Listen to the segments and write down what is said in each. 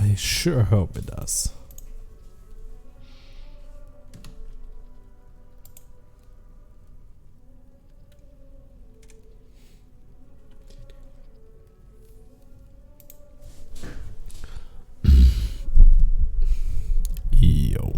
I sure hope it does. Yo.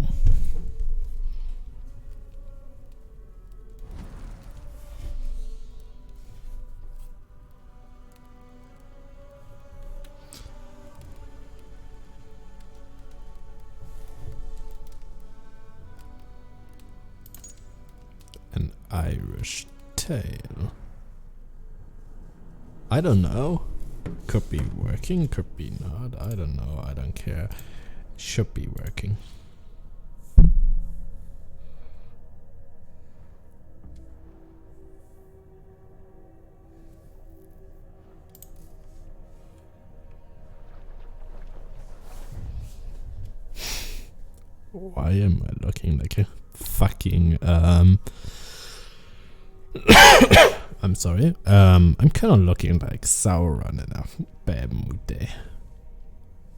An Irish tale. I don't know. Could be working, could be not. I don't know. I don't care. Should be working. Why am I looking like a fucking I'm sorry. I'm kind of looking like Sauron in a bad mood day.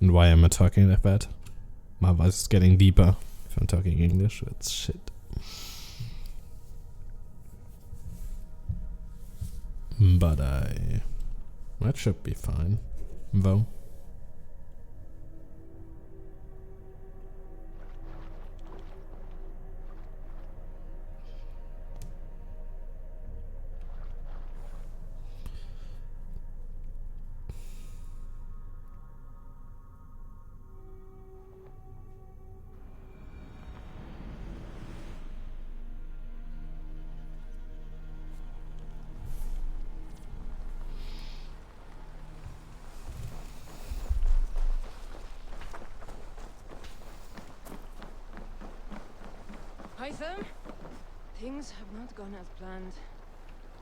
And why am I talking like that? My voice is getting deeper. If I'm talking English, it's shit. But that should be fine, though. Hytham? Things have not gone as planned.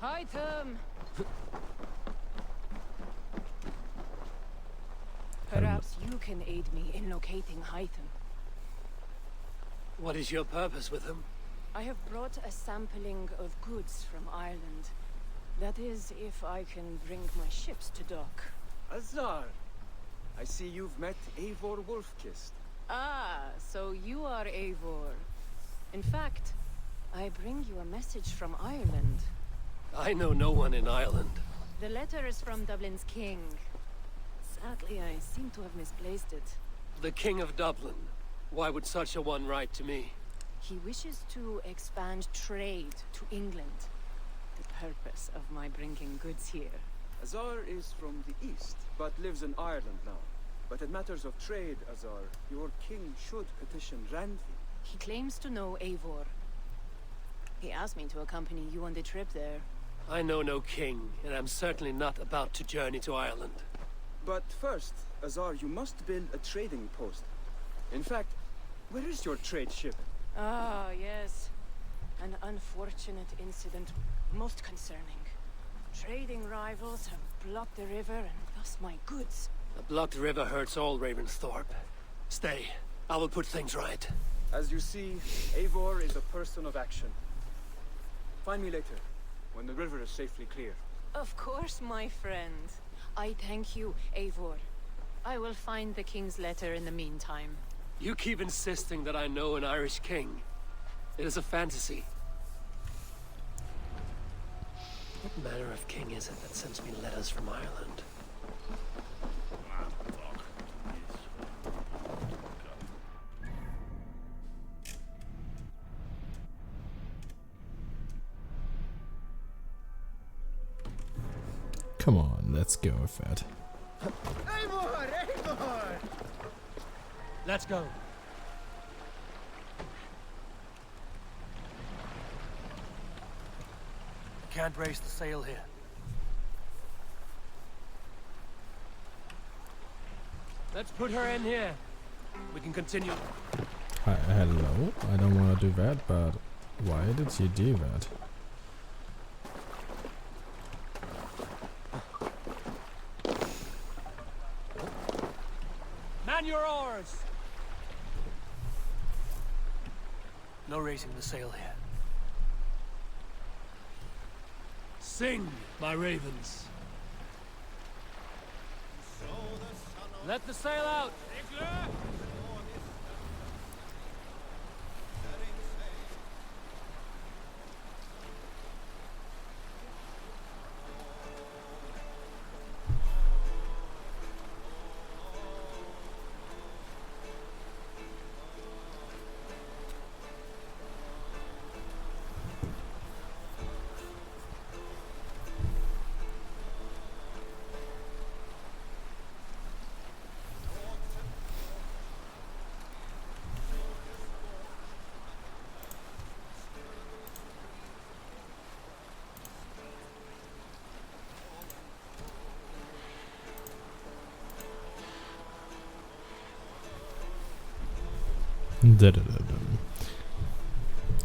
Hytham! Perhaps you can aid me in locating Hytham. What is your purpose with him? I have brought a sampling of goods from Ireland. That is, if I can bring my ships to dock. Azar! I see you've met Eivor Wolfkist. Ah, so you are Eivor. In fact, I bring you a message from Ireland. I know no one in Ireland. The letter is from Dublin's king. Sadly, I seem to have misplaced it. The King of Dublin. Why would such a one write to me? He wishes to expand trade to England. The purpose of my bringing goods here. Azar is from the east, but lives in Ireland now. But in matters of trade, Azar, your king should petition Randvi. He claims to know Eivor. He asked me to accompany you on the trip there. I know no king, and I'm certainly not about to journey to Ireland. But first, Azar, you must build a trading post. In fact, where is your trade ship? Ah, yes. An unfortunate incident, most concerning. Trading rivals have blocked the river and thus my goods. A blocked river hurts all Ravensthorpe. Stay. I will put things right. As you see, Eivor is a person of action. Find me later, when the river is safely clear. Of course, my friend. I thank you, Eivor. I will find the king's letter in the meantime. You keep insisting that I know an Irish king. It is a fantasy. What manner of king is it that sends me letters from Ireland? Come on, let's go with that. Eivor! Eivor! Let's go. Can't raise the sail here. Let's put her in here. We can continue. Hello? I don't want to do that, but why did you do that? Man your oars! No raising the sail here. Sing, my ravens. Let the sail out!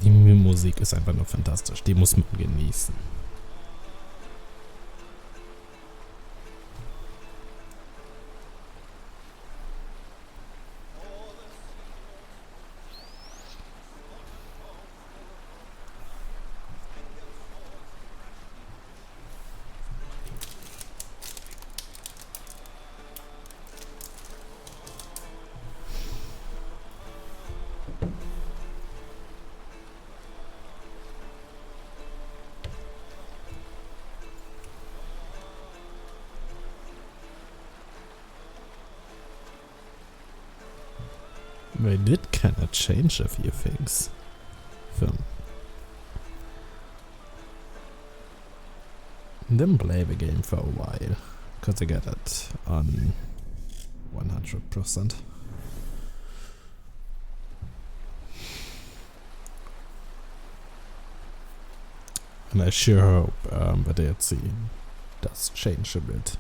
Die Musik ist einfach nur fantastisch. Die muss man genießen. They did kinda change a few things. Didn't play the game for a while, because I got it on 100%. And I sure hope the DLC does change a bit.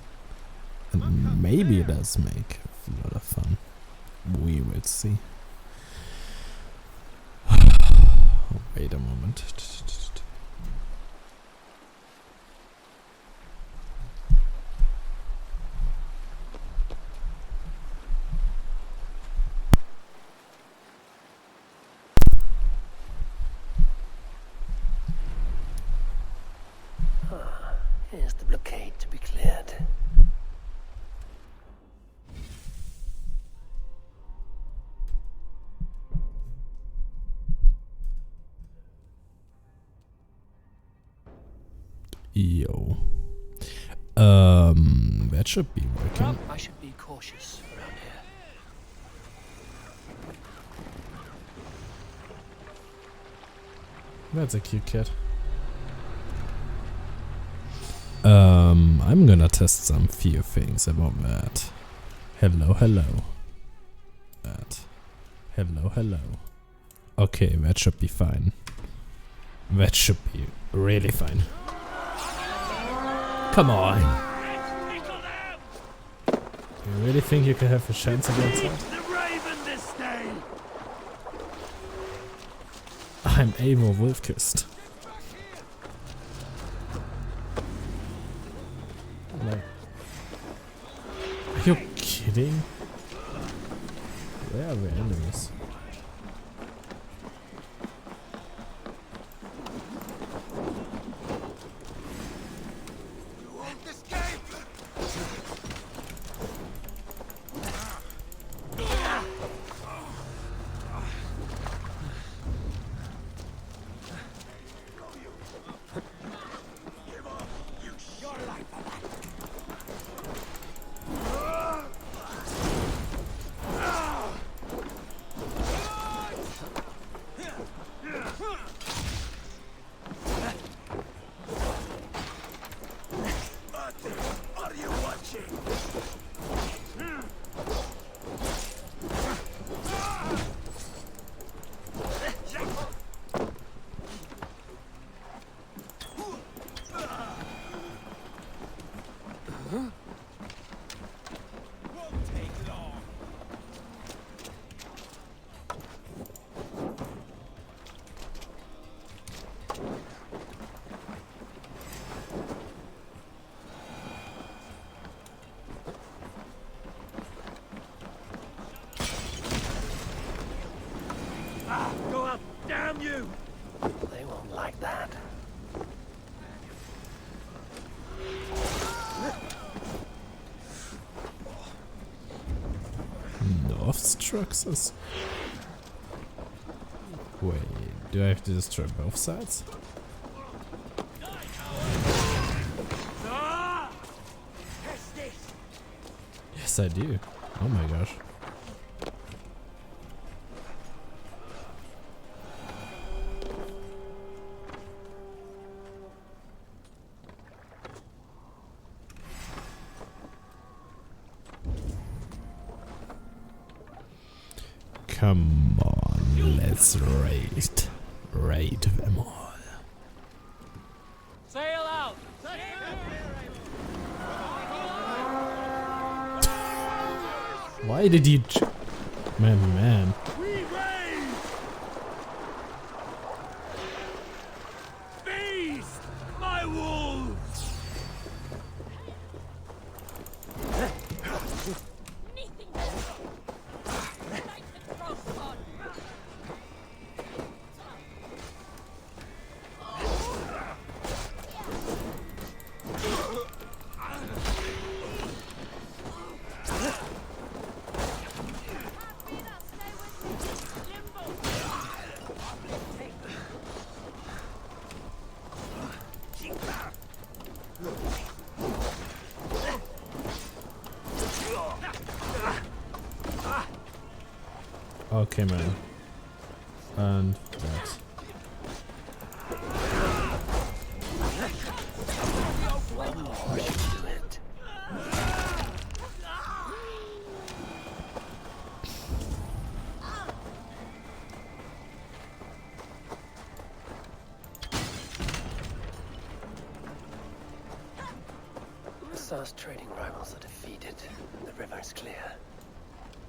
And maybe it does make a lot of fun. We will see. Wait a moment. Here's the blockade to be cleared. Yo. That should be working. I should be cautious around here. That's a cute cat. I'm gonna test some few things about that. Hello, hello. That. Hello, hello. Okay, that should be fine. That should be really fine. Come on. You really think you can have a chance against that? The Raven this day. I'm Eivor Wolfkist. Like, are you kidding? Where are the enemies? Go up, damn you! They won't like that. North structures? Wait, do I have to destroy both sides? Yes, I do. Oh my gosh. Come on, let's raid them all. Sail out! Why did you... Man. We raid! Okay, man. And that. One more should do it. Asar's trading rivals are defeated, and the river is clear.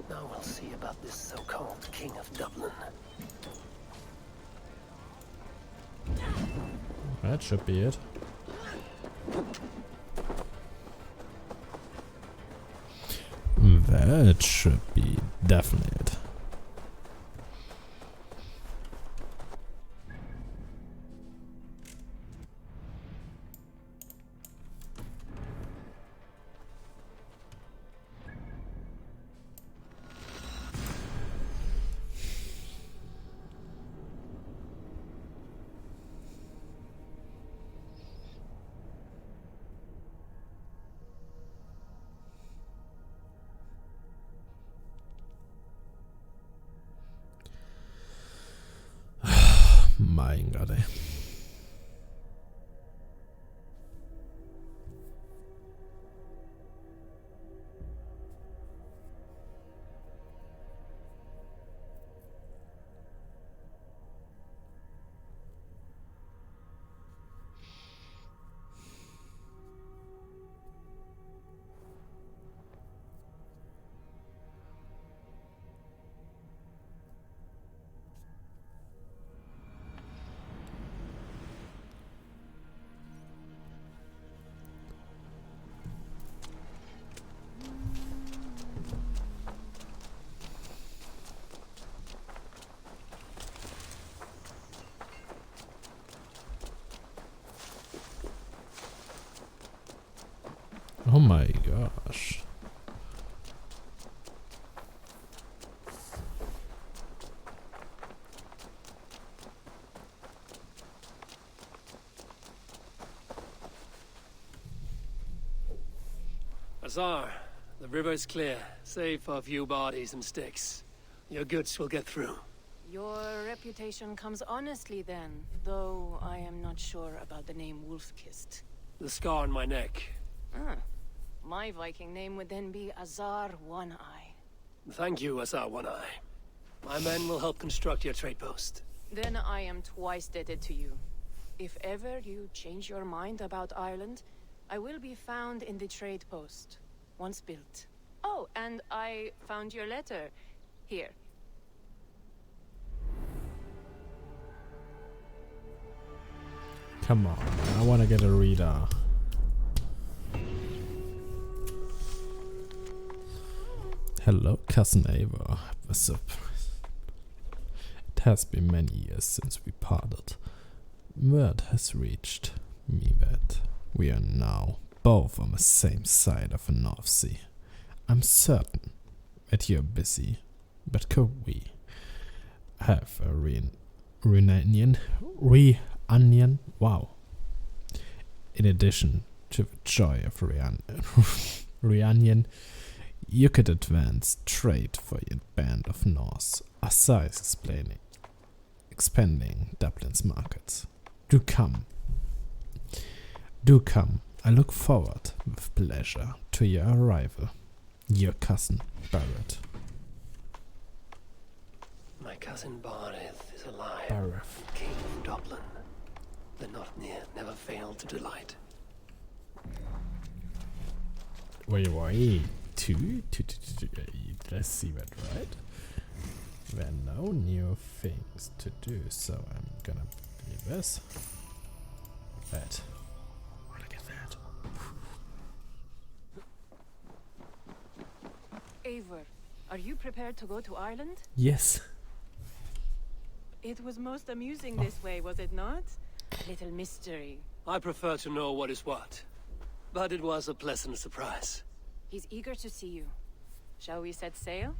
Now we'll see about this so-called King of Dublin. That should be it. That should be definitely it. Mein Gott, ey. Oh my gosh. Azar, the river is clear, save for a few bodies and sticks. Your goods will get through. Your reputation comes honestly then, though I am not sure about the name Wolf-Kissed. The scar on my neck. Ah, my Viking name would then be Azar One-Eye. Thank you, Azar One-Eye. My men will help construct your trade post. Then I am twice indebted to you. If ever you change your mind about Ireland, I will be found in the trade post, once built. Oh, and I found your letter. Here. Come on, I wanna get a reader. Hello, cousin Eivor. What's up? It has been many years since we parted. Word has reached me that we are now both on the same side of the North Sea. I'm certain that you're busy, but could we have a reunion? Wow. In addition to the joy of reunion, you could advance trade for your band of Norse. Asa is expanding Dublin's markets. Do come. Do come. I look forward with pleasure to your arrival. Your cousin, Barrett. My cousin Barith is alive. Barrett. King of Dublin. The Northnir never failed to delight. Wait. Two. Let's see that, right? There are no new things to do, so I'm gonna do this. That. Look at that. Eivor, are you prepared to go to Ireland? Yes. It was most amusing this way, was it not? A little mystery. I prefer to know what is what. But it was a pleasant surprise. He's eager to see you. Shall we set sail?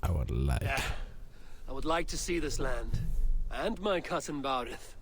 I would like. Yeah. I would like to see this land. And my cousin Barith.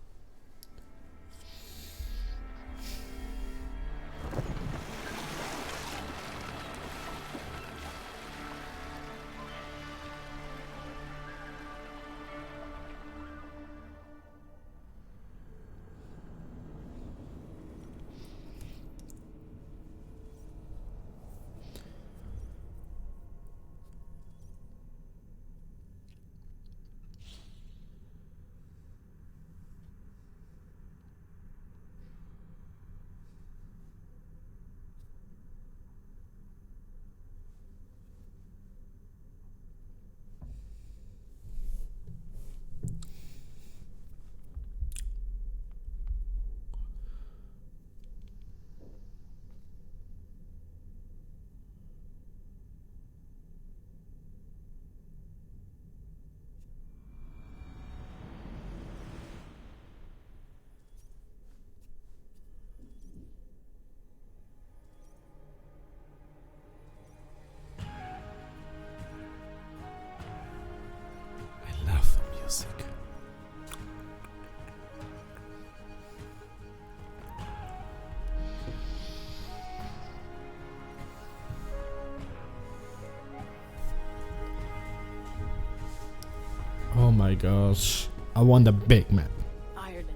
Oh my gosh. I want a big map. Ireland,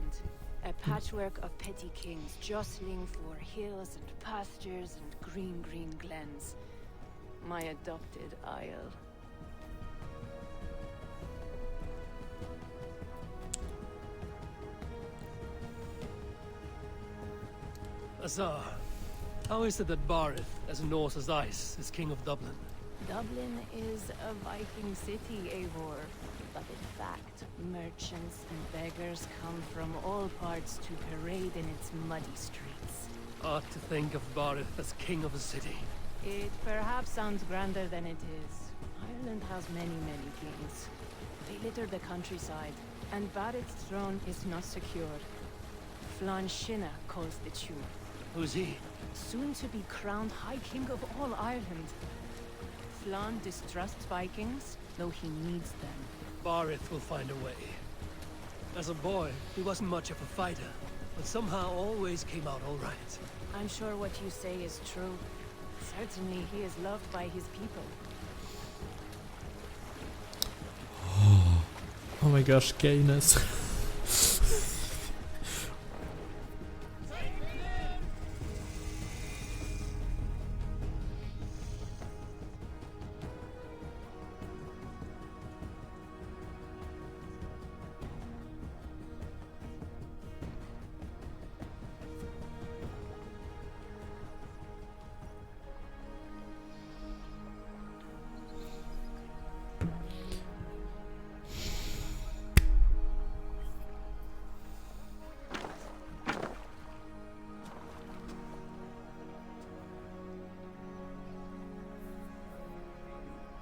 a patchwork of petty kings jostling for hills and pastures and green glens. My adopted isle. Azar, how is it that Barith, as Norse as ice, is king of Dublin? Dublin is a Viking city, Eivor. But in fact, merchants and beggars come from all parts to parade in its muddy streets. Odd to think of Barith as king of a city. It perhaps sounds grander than it is. Ireland has many kings. They litter the countryside, and Barith's throne is not secure. Flann Sinna calls the tune. Who's he? Soon to be crowned High King of all Ireland. Flann distrusts Vikings, though he needs them. Barith will find a way. As a boy, he wasn't much of a fighter, but somehow always came out all right. I'm sure what you say is true. Certainly he is loved by his people. Oh my gosh, gayness.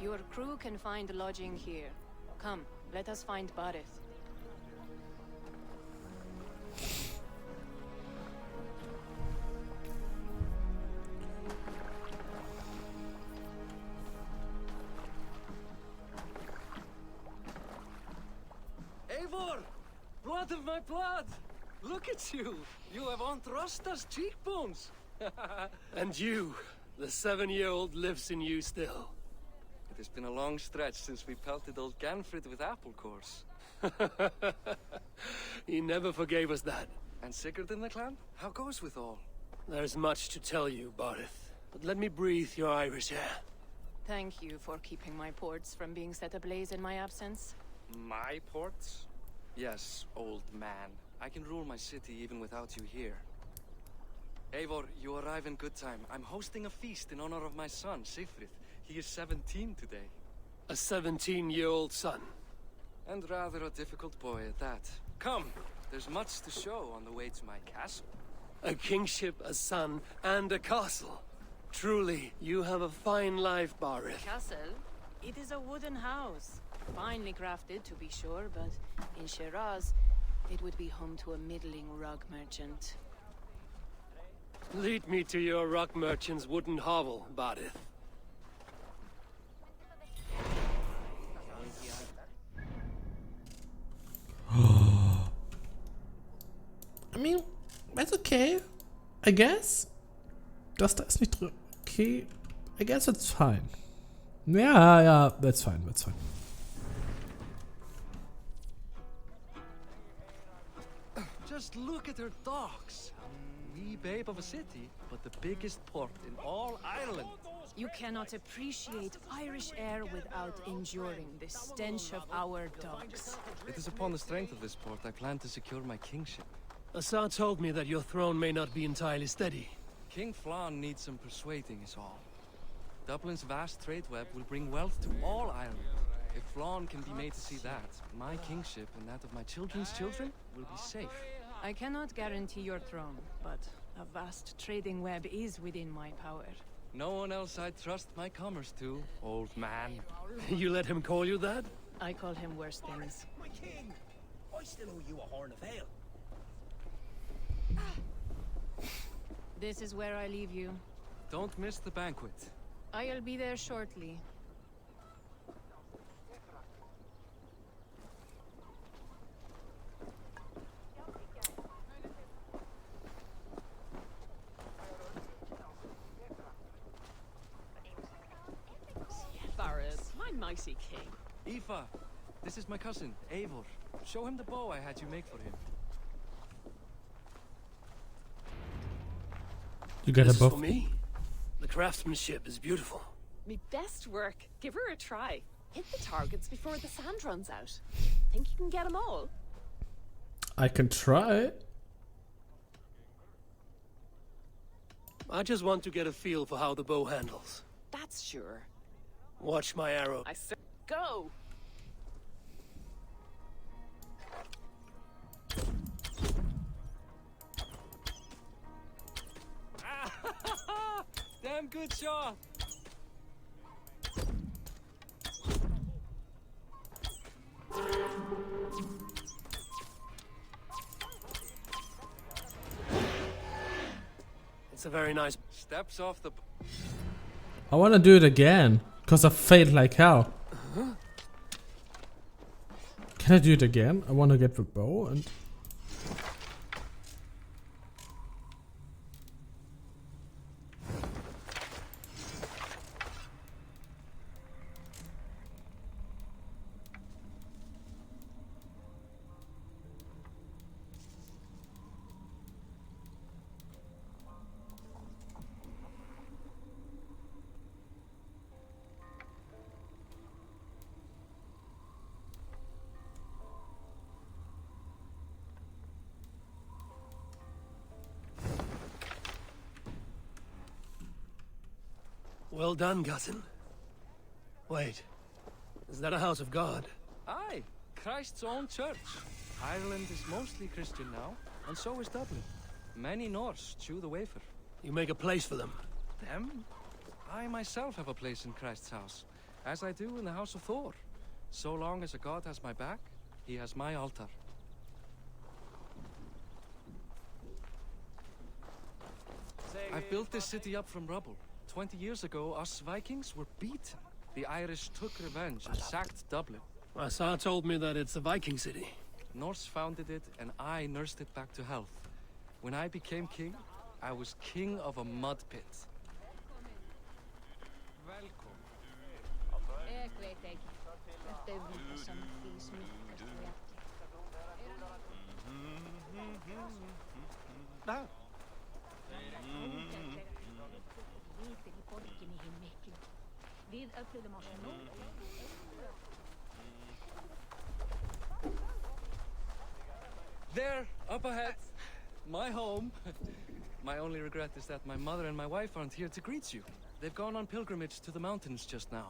Your crew can find lodging here. Come, let us find Barith. Eivor! Blood of my blood! Look at you! You have Aunt Rosta's cheekbones! And you, the 7-year-old lives in you still. It has been a long stretch since we pelted old Ganfrid with apple cores. He never forgave us that. And Sigurd in the clan? How goes with all? There's much to tell you, Barith, but let me breathe your Irish air. Thank you for keeping my ports from being set ablaze in my absence. My ports? Yes, old man. I can rule my city even without you here. Eivor, you arrive in good time. I'm hosting a feast in honor of my son, Sigfrid. He is 17 today. A 17-year-old son. And rather a difficult boy at that. Come, there's much to show on the way to my castle. A kingship, a son, and a castle. Truly, you have a fine life, Barith. Castle? It is a wooden house. Finely crafted, to be sure, but in Shiraz, it would be home to a middling rug merchant. Lead me to your rock merchant's wooden hovel, Barith. I mean, that's okay. I guess. Das da ist nicht okay. I guess it's fine. Yeah, that's fine, that's fine. Just look at her docks. Wee babe of a city, but the biggest port in all Ireland. You cannot appreciate Irish air without enduring the stench of our docks. It is upon the strength of this port I plan to secure my kingship. Assar told me that your throne may not be entirely steady. King Flann needs some persuading is all. Dublin's vast trade web will bring wealth to all Ireland. If Flann can be made to see that, my kingship and that of my children's children will be safe. I cannot guarantee your throne, but a vast trading web is within my power. No one else I'd trust my commerce to, old man. You let him call you that? I call him worse things. My king! I still owe you a horn of ale. This is where I leave you. Don't miss the banquet. I'll be there shortly. Barris, my mighty king. Aoife, This is my cousin, Eivor. Show him the bow I had you make for him. You got This a is for buff. me? The craftsmanship is beautiful. Me best work. Give her a try. Hit the targets before the sand runs out. Think you can get them all? I can try. I just want to get a feel for how the bow handles. That's sure. Watch my arrow. Go! Damn good shot! It's a very nice... Steps off the... I want to do it again. Because I failed like hell. Can I do it again? I want to get the bow and... Well done, Gutton. Wait, is that a house of God? Aye, Christ's own church. Ireland is mostly Christian now, and so is Dublin. Many Norse chew the wafer. You make a place for them. Them? I myself have a place in Christ's house, as I do in the House of Thor. So long as a god has my back, he has my altar. I've built this city up from rubble. 20 years ago, us Vikings were beaten. The Irish took revenge and sacked Dublin. Assar told me that it's a Viking city. Norse founded it, and I nursed it back to health. When I became king, I was king of a mud pit. There, up ahead, my home. My only regret is that my mother and my wife aren't here to greet you. They've gone on pilgrimage to the mountains just now.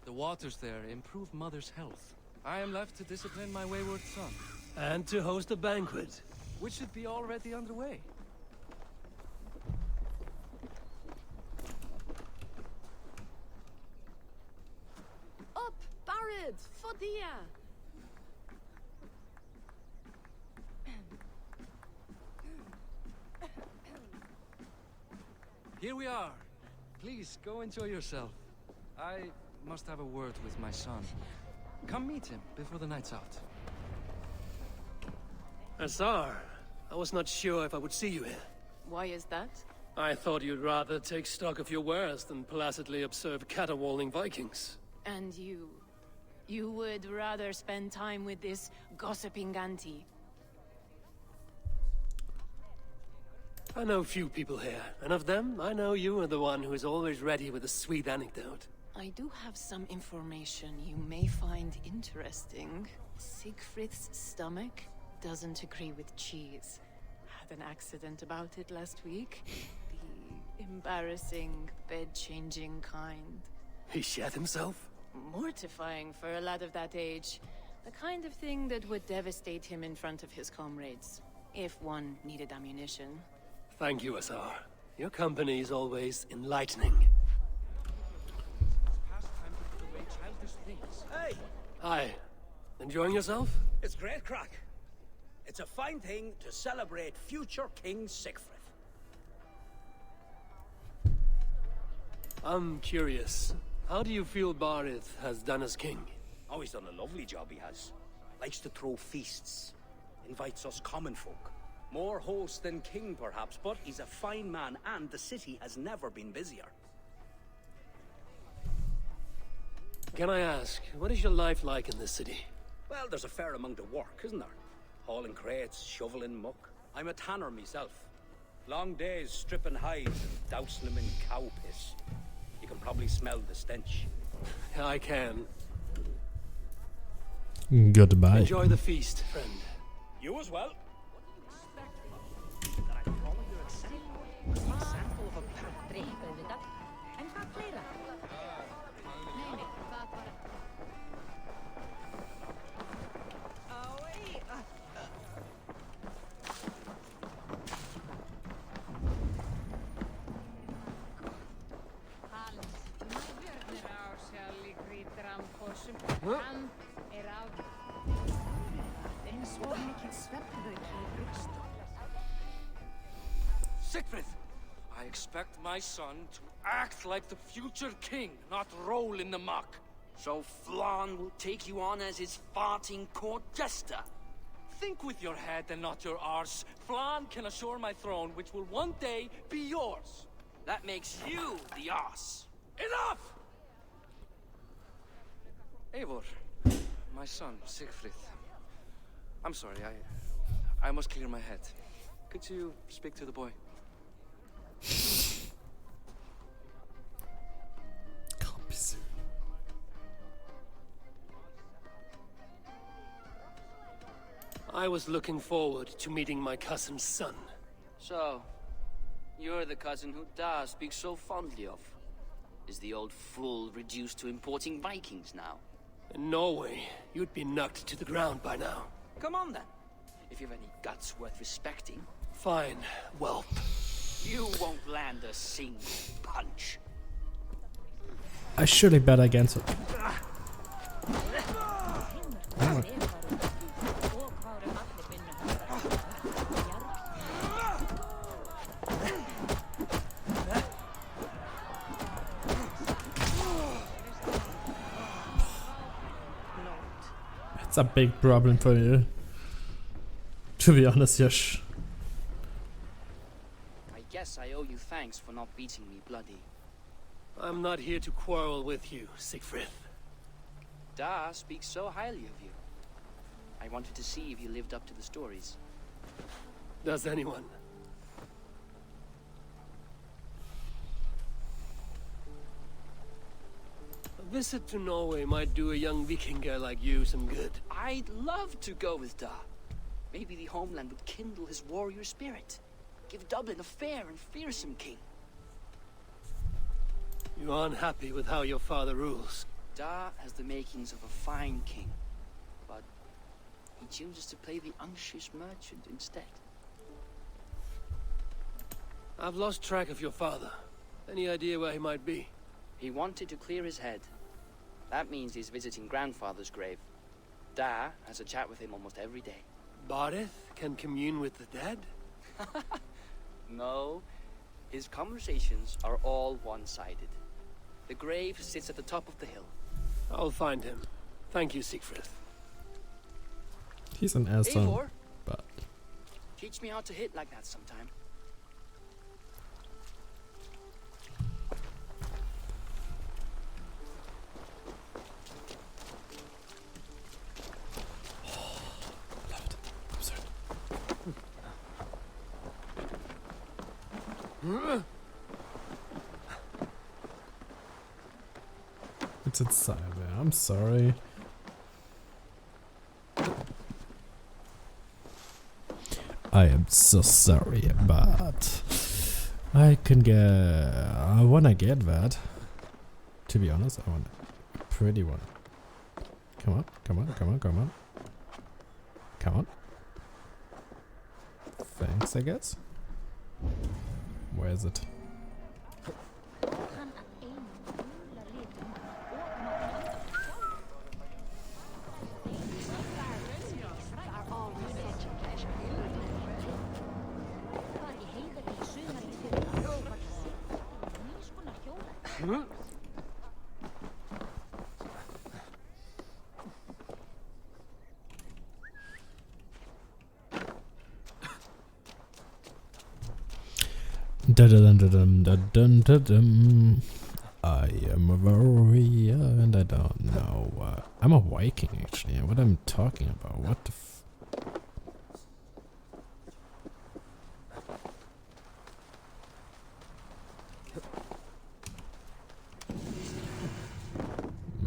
The waters there improve mother's health. I am left to discipline my wayward son. And to host a banquet. Which should be already underway. Up! Barad! Fodia! Here we are. Please, go enjoy yourself. I must have a word with my son. Come meet him before the night's out. Assar, I was not sure if I would see you here. Why is that? I thought you'd rather take stock of your wares than placidly observe caterwauling Vikings. And you? You would rather spend time with this gossiping auntie? I know few people here, and of them, I know you are the one who is always ready with a sweet anecdote. I do have some information you may find interesting. Siegfried's stomach doesn't agree with cheese. Had an accident about it last week. The embarrassing, bed-changing kind. He shat himself? Mortifying for a lad of that age. The kind of thing that would devastate him in front of his comrades. If one needed ammunition. Thank you, Assar. Your company is always enlightening. Hey, Hi. Enjoying yourself? it's great crack. It's a fine thing to celebrate future King Siegfried. I'm curious. How do you feel Barith has done as king? Oh, he's done a lovely job, he has. Likes to throw feasts. Invites us common folk. More host than king, perhaps, but he's a fine man, and the city has never been busier. Can I ask, what is your life like in this city? Well, there's a fair amount of work, isn't there? Hauling crates, shoveling muck. I'm a tanner myself. Long days stripping hides and dousing them in cow piss. You can probably smell the stench. I can. Goodbye. Enjoy the feast, friend. You as well. Sigfrid! I expect my son to act like the future king, not roll in the muck. So Flan will take you on as his farting court jester? Think with your head and not your arse. Flan can assure my throne, which will one day be yours. That makes you the ass. Enough! Eivor, my son, Sigfrid. I'm sorry, I must clear my head. Could you speak to the boy? Can't be serious. I was looking forward to meeting my cousin's son. So, you're the cousin who Da speaks so fondly of. Is the old fool reduced to importing Vikings now? In Norway, you'd be knocked to the ground by now. Come on then. If you've any guts worth respecting. Fine, whelp. You won't land a single punch. I surely bet against it. It's a big problem for you. To be honest, Yosh. I guess I owe you thanks for not beating me bloody. I'm not here to quarrel with you, Sigfrid. Da speaks so highly of you. I wanted to see if you lived up to the stories. Does anyone? A visit to Norway might do a young Vikinger like you some good. I'd love to go with Da. Maybe the homeland would kindle his warrior spirit. Give Dublin a fair and fearsome king. You are unhappy with how your father rules. Da has the makings of a fine king, but he chooses to play the unctuous merchant instead. I've lost track of your father. Any idea where he might be? He wanted to clear his head. That means he's visiting grandfather's grave. Da has a chat with him almost every day. Barith can commune with the dead? No, his conversations are all one-sided. The grave sits at the top of the hill. I'll find him. Thank you, Sigfrid. He's an asshole. Eivor, But teach me how to hit like that sometime. it's inside there. I'm sorry. I am so sorry, but I can get. I wanna get that. To be honest, I want a pretty one. Come on, come on, come on, come on. Come on. Thanks, I guess. Where is it? Dun, dun, dun, dun, dun, dun, dun. I am a warrior and I don't know. I'm a Viking actually. What I'm talking about? What the f...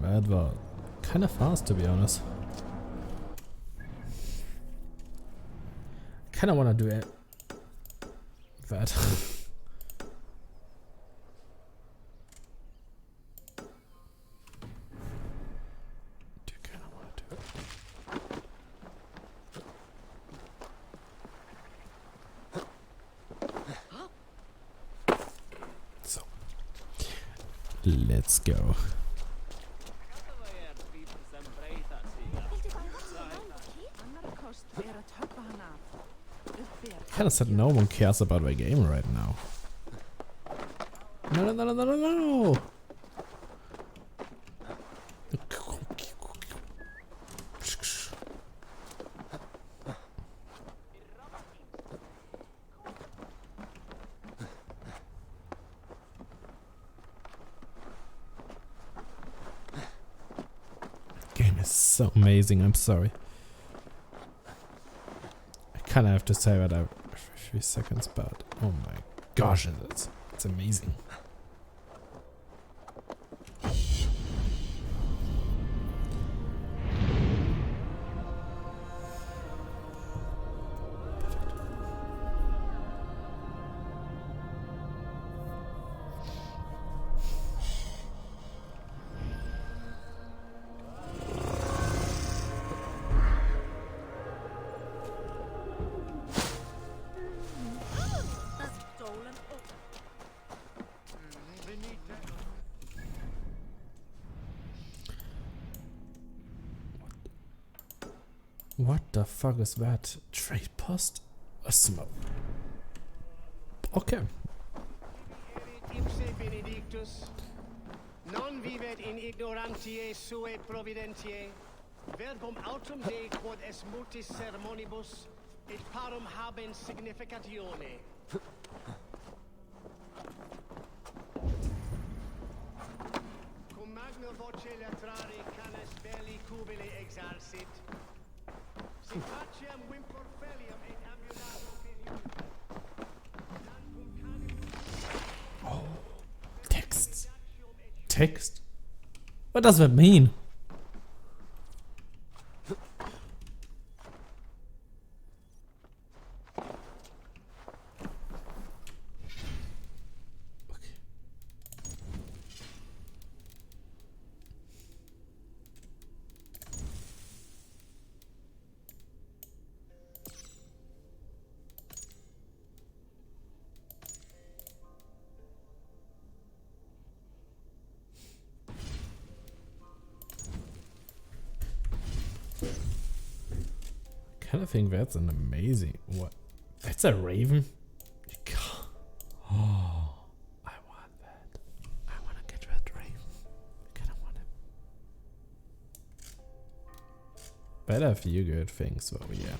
That was kind of fast, to be honest. Kind of want to do it. That. Do kind of want to do it. So, let's go. Kind of said no one cares about my game right now. No, no, no, no, no, no, no. Game is so amazing, I'm sorry. I kind of have to say that out for a few seconds, but oh my gosh, it's amazing. What the fuck is that? Trade post? A smoke. Okay. Ipse benedictus, non vivet in ignorantiae sue providentiae, verbum autum Dei quod es multis sermonibus, et parum habens significatione. Cum magna voce latrare canes belli cubile exarsit, si faciem vimpor felium et ambulatum filium. Text. Text? What does that mean? I kind of think that's an amazing... What? That's a raven? You can't... Oh, I want that. I want to get that raven. I kind of want it. Better a few good things, though, yeah.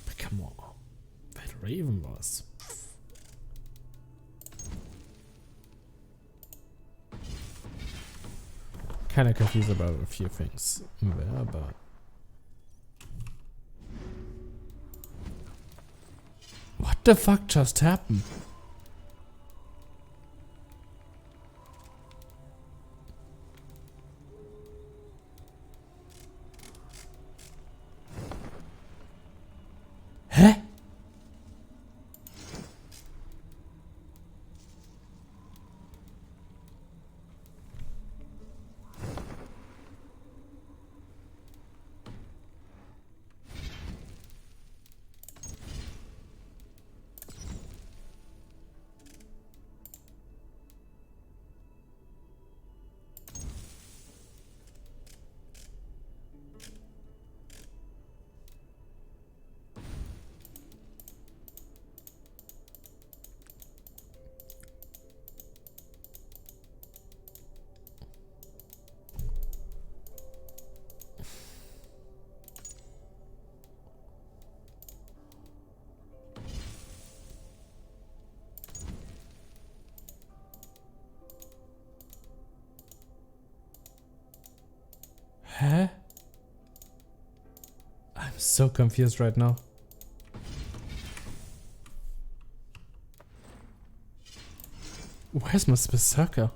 But come on. That raven was... Kind of confused about a few things there, but what the fuck just happened? Huh? Huh? I'm so confused right now. Where's my berserker?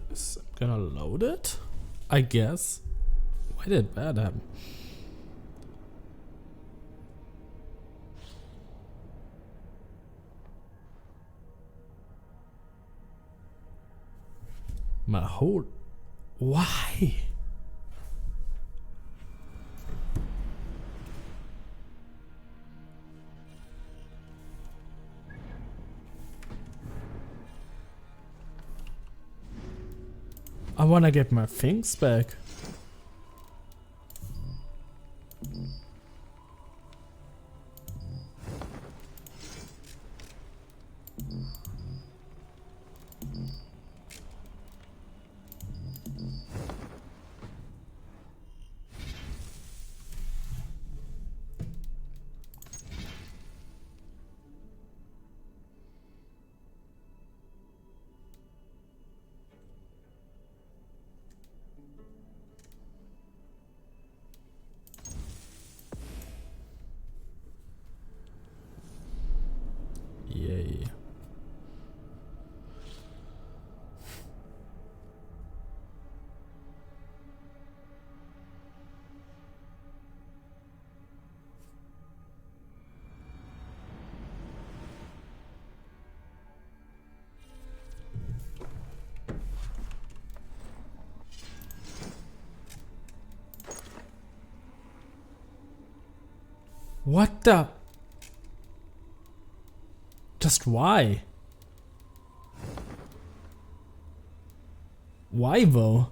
Is it gonna load it? I guess. Why did that happen? My whole... Why? I wanna get my things back. Yay. What the? Just why? Why though?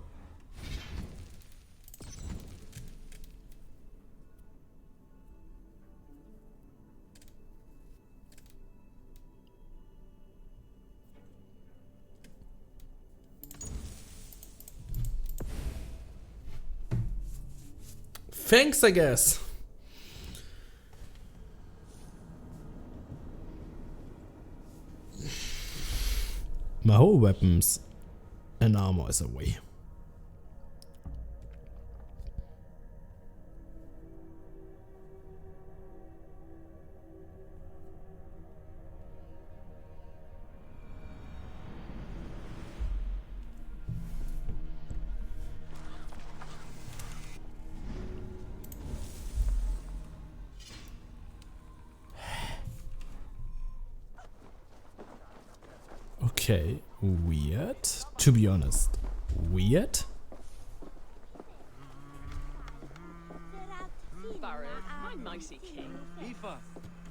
Thanks, I guess. My whole weapons and armor is away. Okay, weird. To be honest, weird. Baron, my mighty king. Aoife,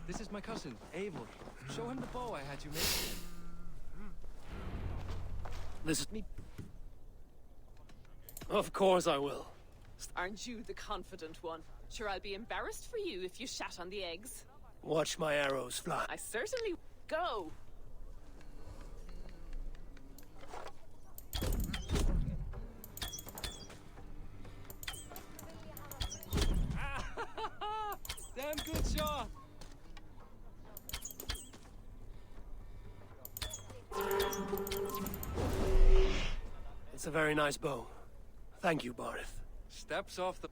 this is my cousin, Eivor. Show him the bow I had you make for him. This is me. Of course I will. Aren't you the confident one? Sure, I'll be embarrassed for you if you shat on the eggs. Watch my arrows fly. I certainly go. Damn good shot! It's a very nice bow. Thank you, Barith. Steps off the...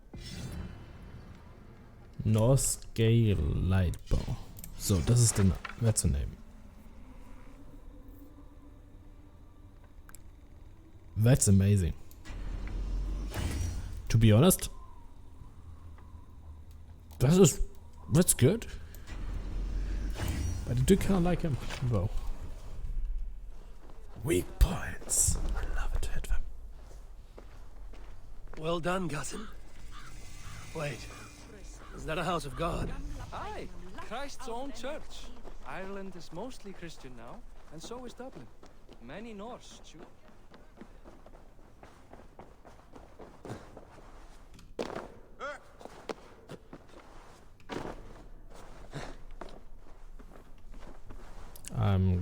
North Scale Light Bow. So, that's the name. That's amazing. To be honest, that's good. But I do kind of like him, though. Weak points. I love it to hit them. Well done, cousin. Wait, is that a house of God? Aye, Christ's own church. Ireland is mostly Christian now, and so is Dublin. Many Norse, too.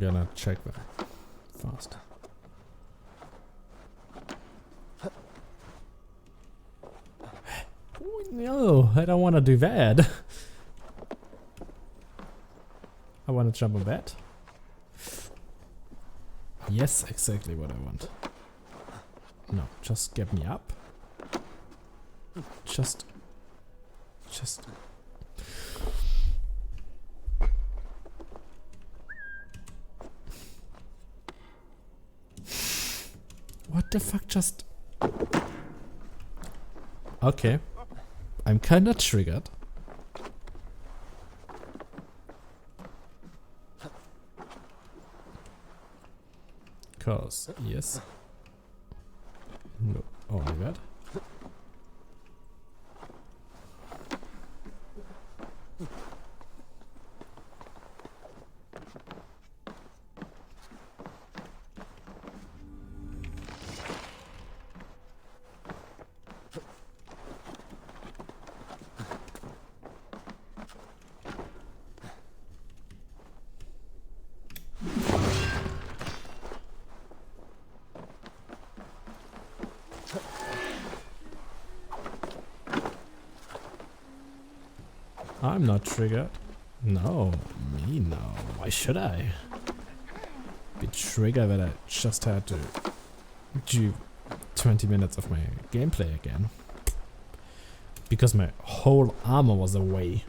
gonna check that fast. Oh, no, I don't want to do that. I want to jump on that. Yes, exactly what I want. No, just get me up. Just. What the fuck just... Okay. I'm kinda triggered. Cause, yes. No, only that. I'm not triggered. No, me no. Why should I be triggered that I just had to do 20 minutes of my gameplay again? Because my whole armor was away.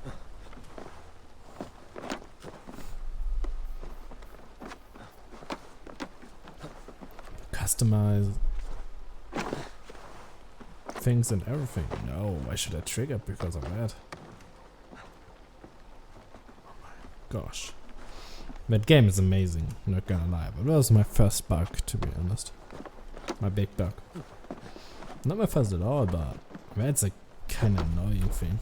Customize things and everything. No, why should I trigger because of that? Gosh. That game is amazing, not gonna lie, but that was my first bug, to be honest. My big bug. Not my first at all, but that's a kind of annoying thing.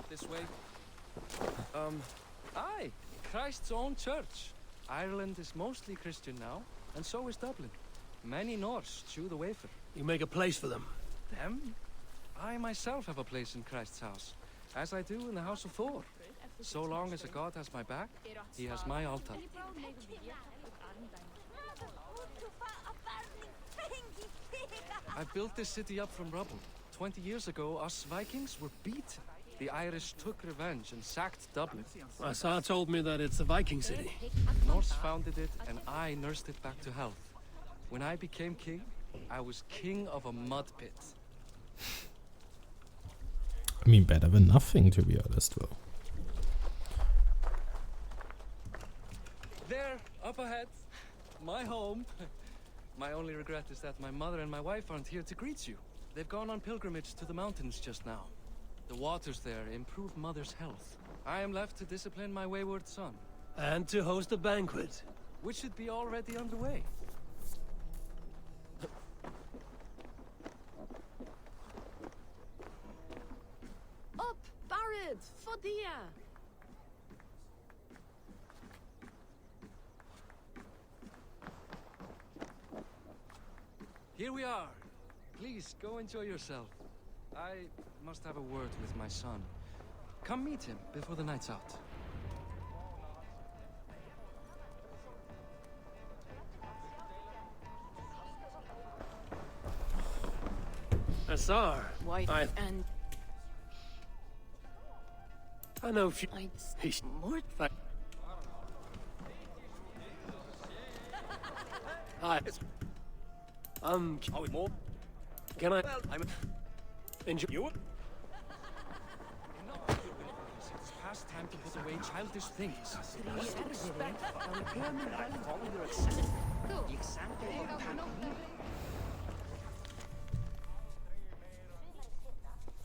This way. Aye, Christ's own church. Ireland is mostly Christian now, and so is Dublin. Many Norse chew the wafer. You make a place for them. Them? I myself have a place in Christ's house, as I do in the House of Thor. So long as a god has my back, he has my altar. I built this city up from rubble. 20 years ago, us Vikings were beaten. The Irish took revenge and sacked Dublin. Assar told me that it's a Viking city. Norse founded it, and I nursed it back to health. When I became king, I was king of a mud pit. I mean, better than nothing, to be honest, though. There, up ahead, my home. My only regret is that my mother and my wife aren't here to greet you. They've gone on pilgrimage to the mountains just now. The waters there improve Mother's health. I am left to discipline my wayward son. And to host a banquet. Which should be already underway. Up, Barrett, Fodia. Here we are. Please, go enjoy yourself. I must have a word with my son. Come meet him before the night's out. Assar, Wife I know few. He's mortified. Hi. More. Can I? Well, I'm. Enjoy. You? It's past time to put away childish things.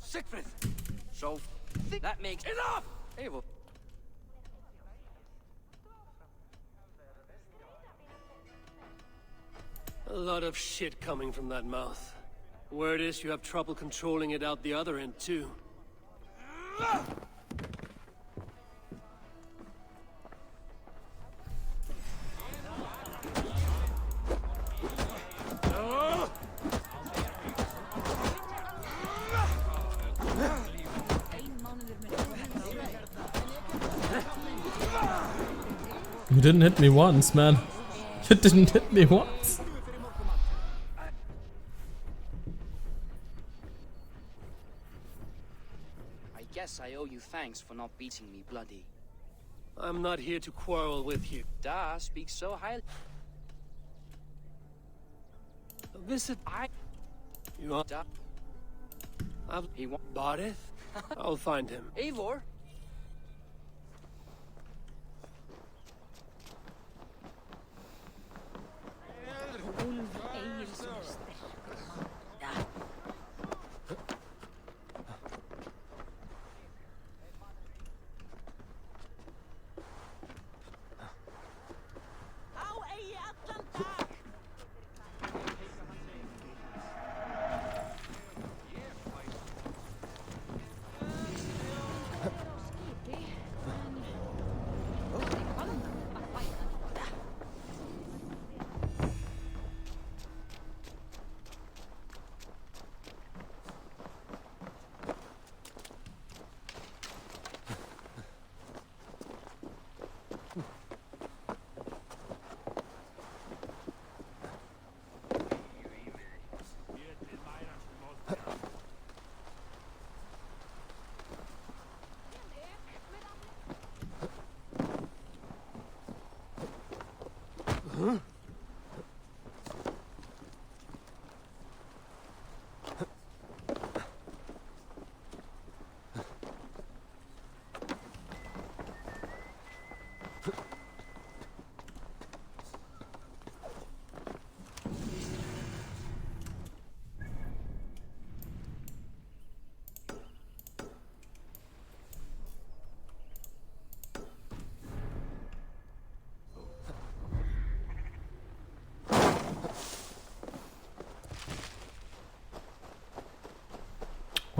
Siegfried! So, That makes enough. Eivor. A lot of shit coming from that mouth. Word is you have trouble controlling it out the other end, too. You didn't hit me once, man. You didn't hit me once. I guess I owe you thanks for not beating me bloody. I'm not here to quarrel with you. Da speaks so highly. Visit. You want? Da. He bought it? I'll find him. Eivor.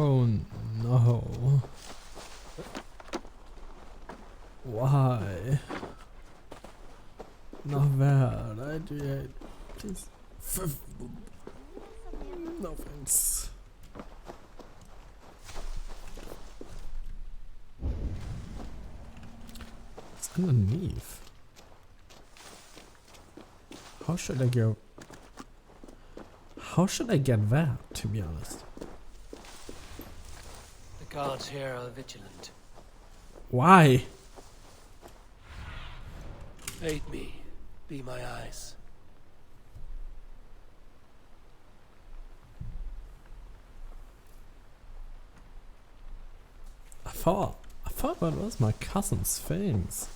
Oh no. Why? Not bad. Please. No thanks. It's underneath. How should I go? How should I get there, to be honest? The guards here are vigilant. Why? Aid me. Be my eyes. I thought that was my cousin's things.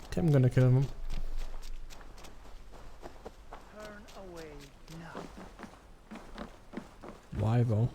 Okay, I'm gonna kill him. Turn away now. Why though?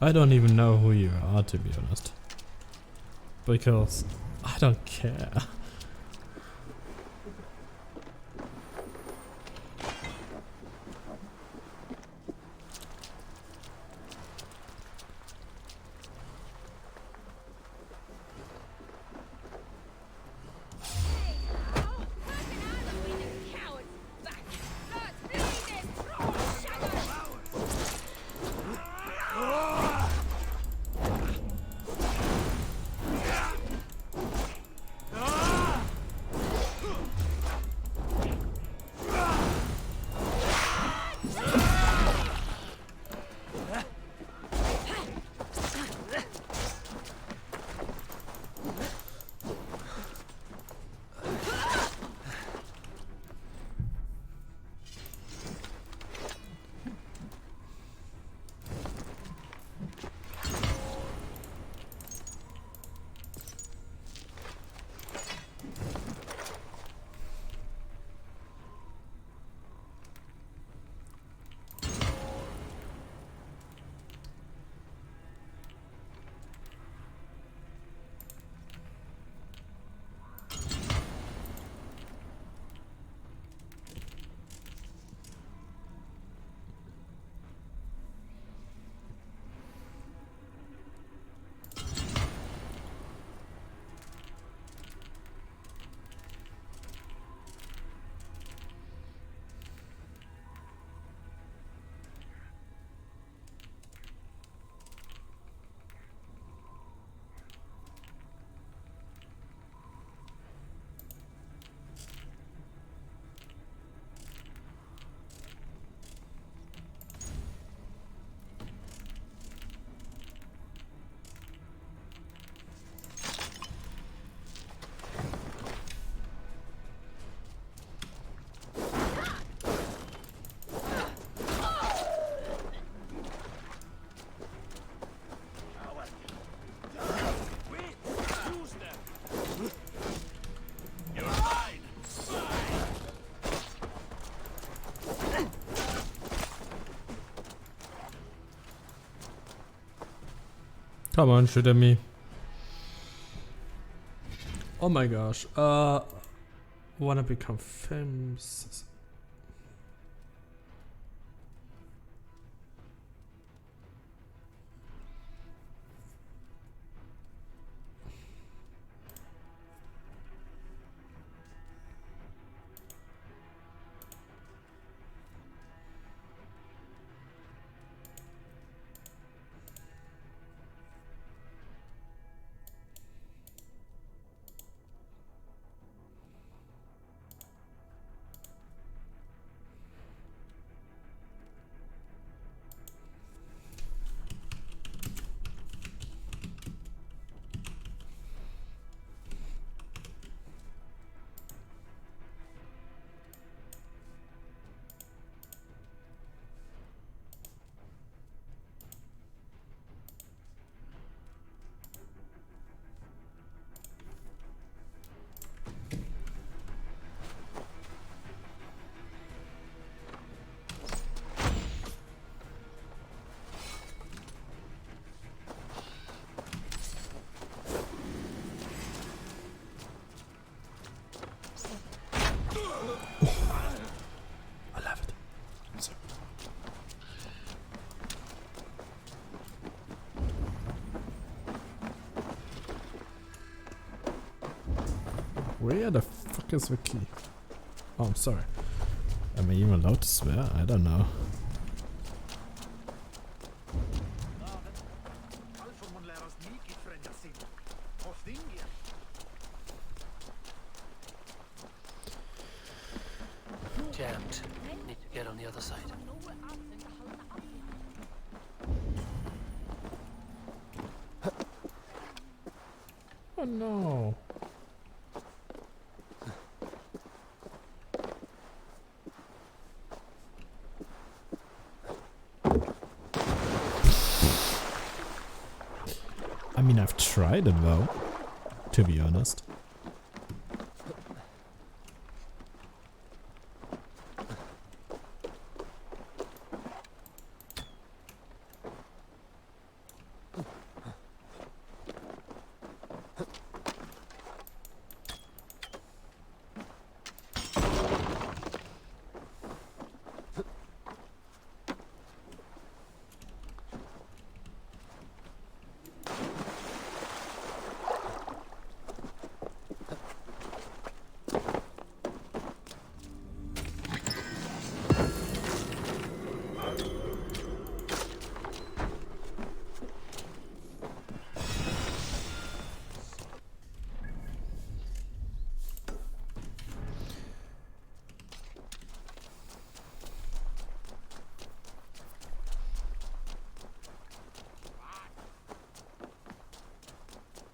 I don't even know who you are, to be honest. Because I don't care. Come on, shoot at me. Oh my gosh. Wanna become famous? Where the fuck is the key? Oh, I'm sorry. Am I even allowed to swear? I don't know. Jammed. Need to get on the other side. Oh no. I mean, I've tried it though, to be honest.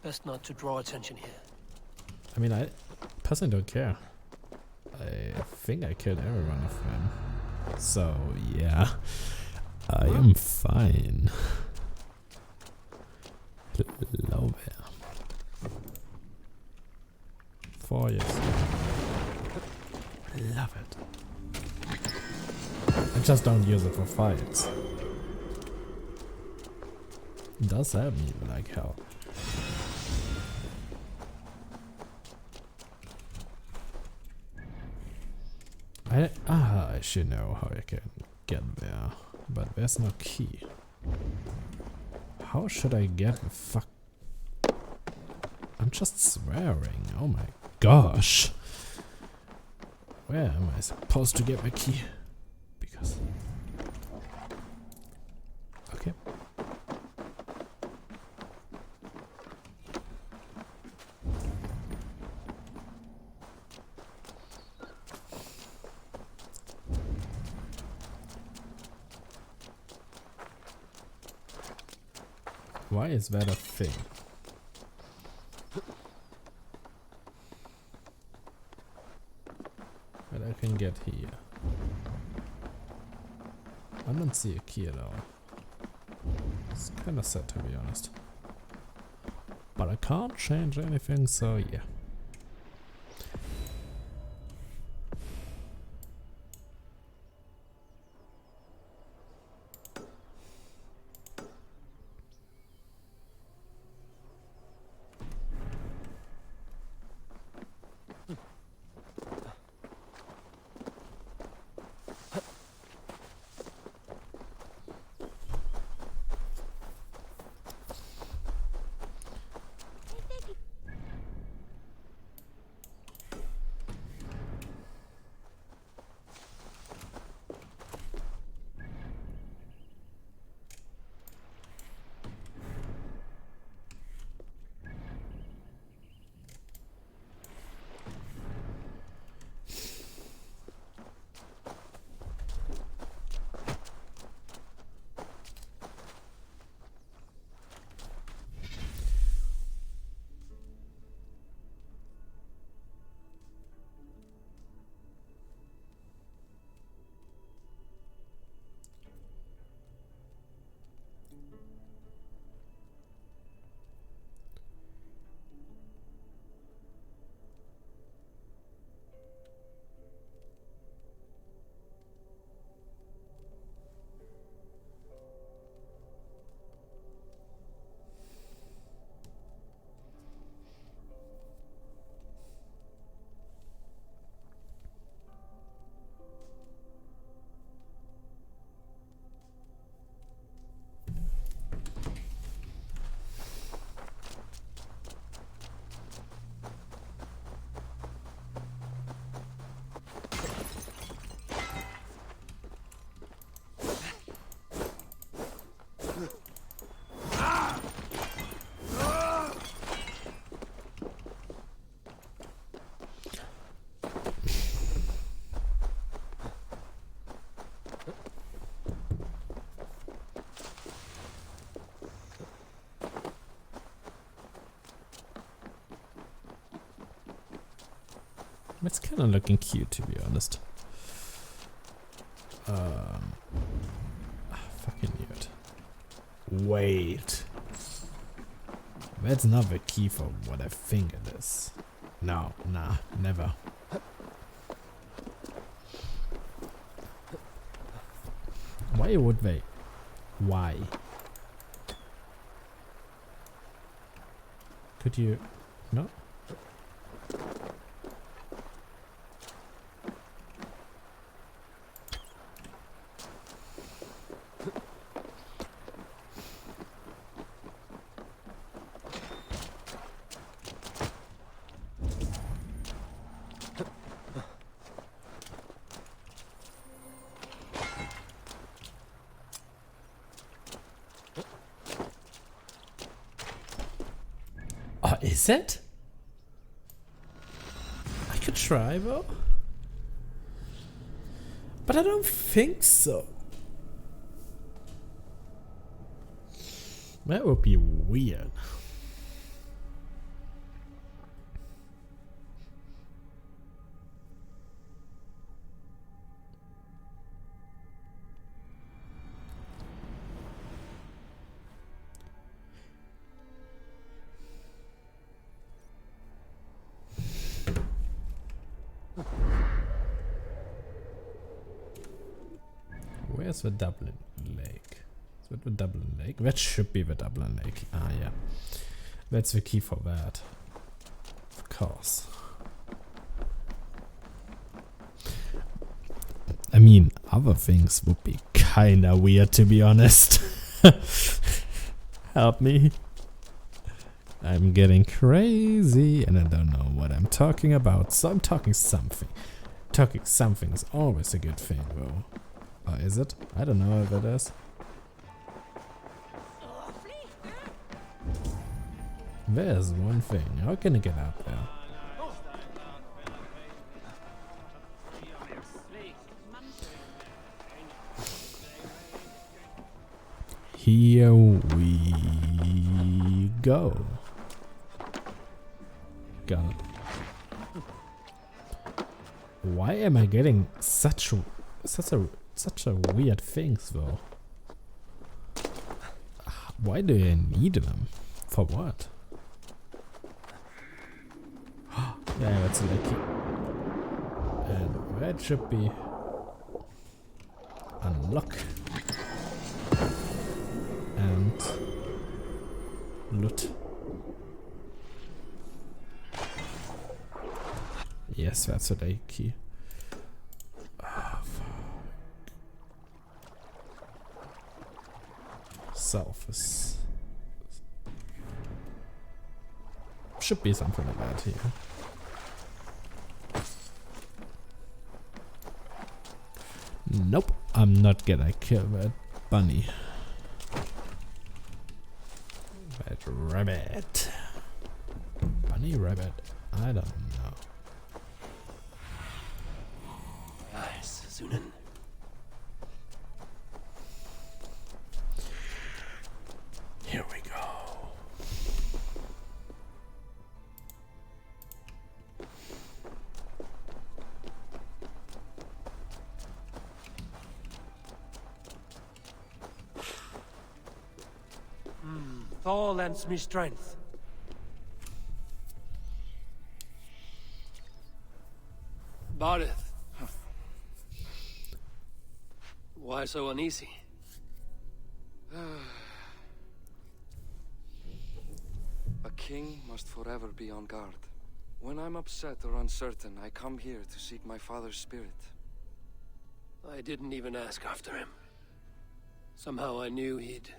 Best not to draw attention here. I mean, I personally don't care. I think I killed every one of them. So, yeah. I am fine. Hello there. 4 years. Love it. I just don't use it for fights. It does help me like hell. I should know how I can get there, but there's no key. How should I get the fuck? I'm just swearing. Oh my gosh. Where am I supposed to get my key? Because... Okay. Why is that a thing? That I can get here. I don't see a key at all. It's kinda sad, to be honest. But I can't change anything, so yeah. It's kind of looking cute, to be honest. Fucking weird. Wait. That's not the key for what I think it is. No, nah, never. Why would they? Why? Could you... No? Is it? I could try though. But I don't think so. That would be weird. Where's the Dublin Lake? Is that the Dublin Lake? That should be the Dublin Lake. Ah, yeah. That's the key for that. Of course. I mean, other things would be kinda weird, to be honest. Help me. I'm getting crazy and I don't know what I'm talking about, so I'm talking something. Talking something is always a good thing, though. Or is it? I don't know if it is. There's one thing. How can I get up there? Here we go. God. Why am I getting such a weird things though? Why do I need them? For what? Yeah, that's lucky. And that should be unlock and loot. Yes, that's a day key. Oh, south is should be something like that here. Nope, I'm not gonna kill that bunny. That rabbit. Bunny rabbit. I don't know. Nice, Zunin. Here we go. Thor lends me strength. Barith. Why so uneasy? A king must forever be on guard. When I'm upset or uncertain, I come here to seek my father's spirit. I didn't even ask after him. Somehow I knew he'd...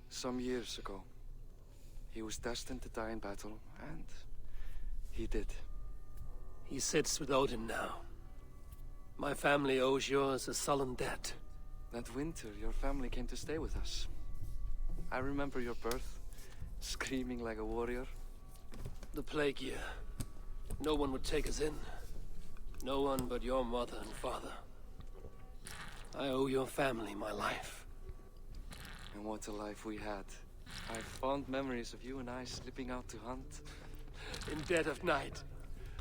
Some years ago, he was destined to die in battle, and he did. He sits with Odin now. My family owes yours a sullen debt. That winter, your family came to stay with us. I remember your birth, screaming like a warrior. The plague year. No one would take us in. No one but your mother and father. I owe your family my life. And what a life we had. I have fond memories of you and I slipping out to hunt. In dead of night.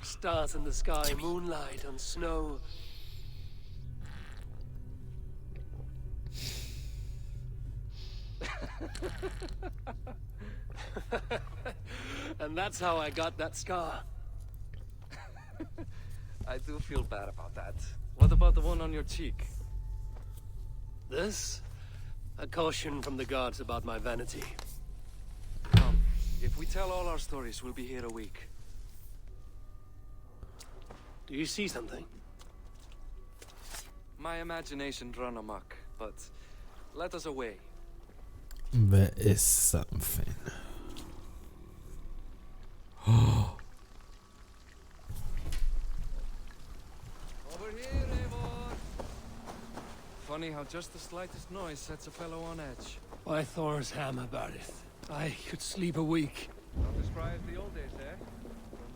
Stars in the sky, moonlight on snow. And that's how I got that scar. I do feel bad about that. What about the one on your cheek? This? A caution from the gods about my vanity. Come, if we tell all our stories, we'll be here a week. Do you see something? My imagination run amok, but let us away. There is something. Over here, Eivor! Funny how just the slightest noise sets a fellow on edge. By Thor's hammer, Barith. I could sleep a week. Not as dry as the old days, eh?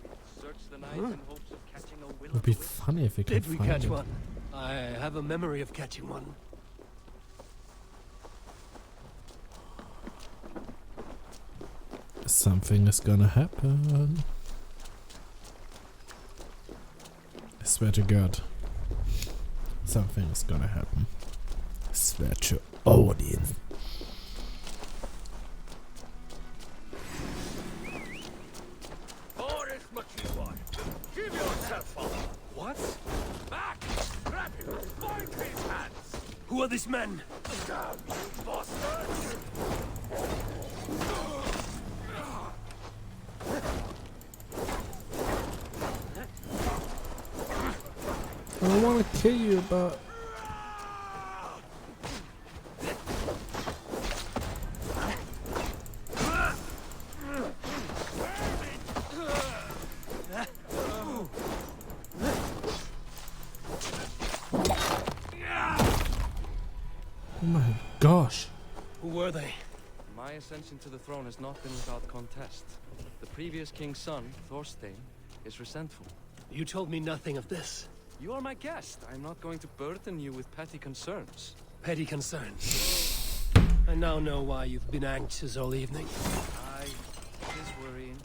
When we searched the night in hopes of catching a will. It would be funny if we could Did we find catch it. one? I have a memory of catching one. Something is gonna happen. I swear to God. Something is gonna happen. I swear to Odin. For as much you want. Give yourself up. What? Back! Grab him! Bind his hands! Who are these men? Damn you bastards! I don't want to kill you, but... Oh my gosh. Who were they? My ascension to the throne has not been without contest. The previous king's son, Thorstein, is resentful. You told me nothing of this. You are my guest. I'm not going to burden you with petty concerns. Petty concerns. I now know why you've been anxious all evening. It is worrying.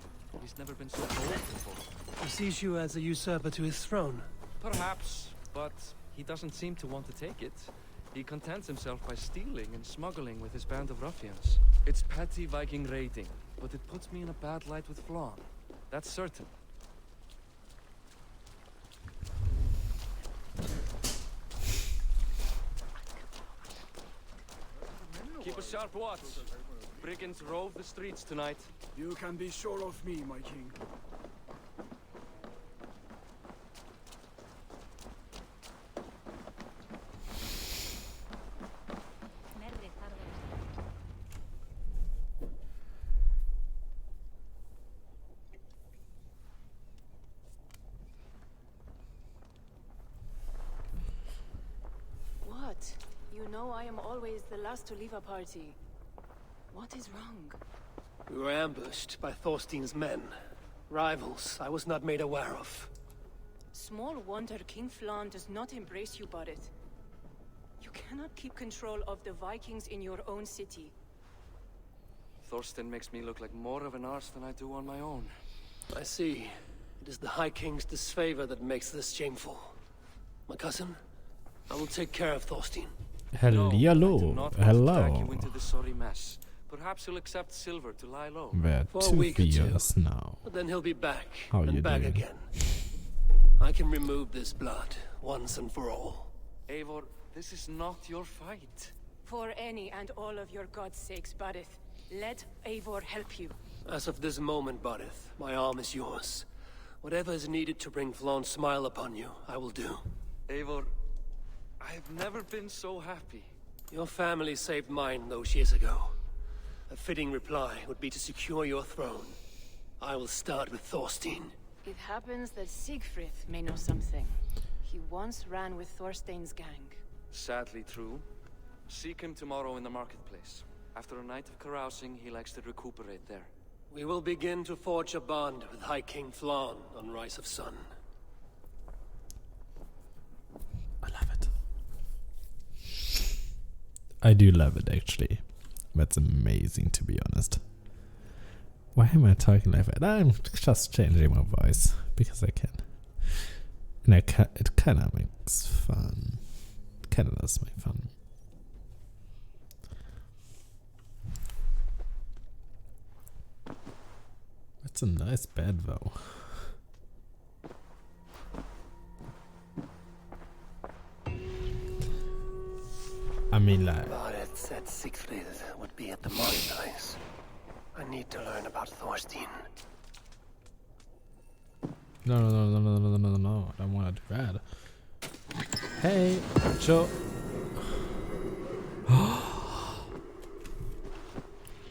He's never been so bold before. He sees you as a usurper to his throne. Perhaps, but he doesn't seem to want to take it. He contents himself by stealing and smuggling with his band of ruffians. It's petty Viking raiding, but it puts me in a bad light with Flann. That's certain. Keep a sharp watch. Brigands rove the streets tonight. You can be sure of me, my king. What? You know I am always the last to leave a party. What is wrong? We were ambushed by Thorstein's men. Rivals I was not made aware of. Small wonder King Flann does not embrace you, Barret. You cannot keep control of the Vikings in your own city. Thorstein makes me look like more of an arse than I do on my own. I see. It is the High King's disfavor that makes this shameful. My cousin, I will take care of Thorstein. No, I do Hello. not want to drag you into this sorry mess. Perhaps he'll accept silver to lie low. Where For a to week or be two. us now? But then he'll be back, How you and back doing? again. I can remove this blood, once and for all. Eivor, this is not your fight. For any and all of your god's sakes, Barret, let Eivor help you. As of this moment, Barith, my arm is yours. Whatever is needed to bring Flann's smile upon you, I will do. Eivor, I've never been so happy. Your family saved mine those years ago. A fitting reply would be to secure your throne. I will start with Thorstein. It happens that Siegfried may know something. He once ran with Thorstein's gang. Sadly true. Seek him tomorrow in the marketplace. After a night of carousing, he likes to recuperate there. We will begin to forge a bond with High King Flann on Rise of Sun. I love it. I do love it, actually. That's amazing, to be honest. Why am I talking like that? I'm just changing my voice because I can. And it kind of makes fun. Kind of does make fun. That's a nice bed, though. I mean, like... Bareth said Siegfried would be at the marketplace. I need to learn about Thorstein. No, I don't want to do that. Hey, Joe.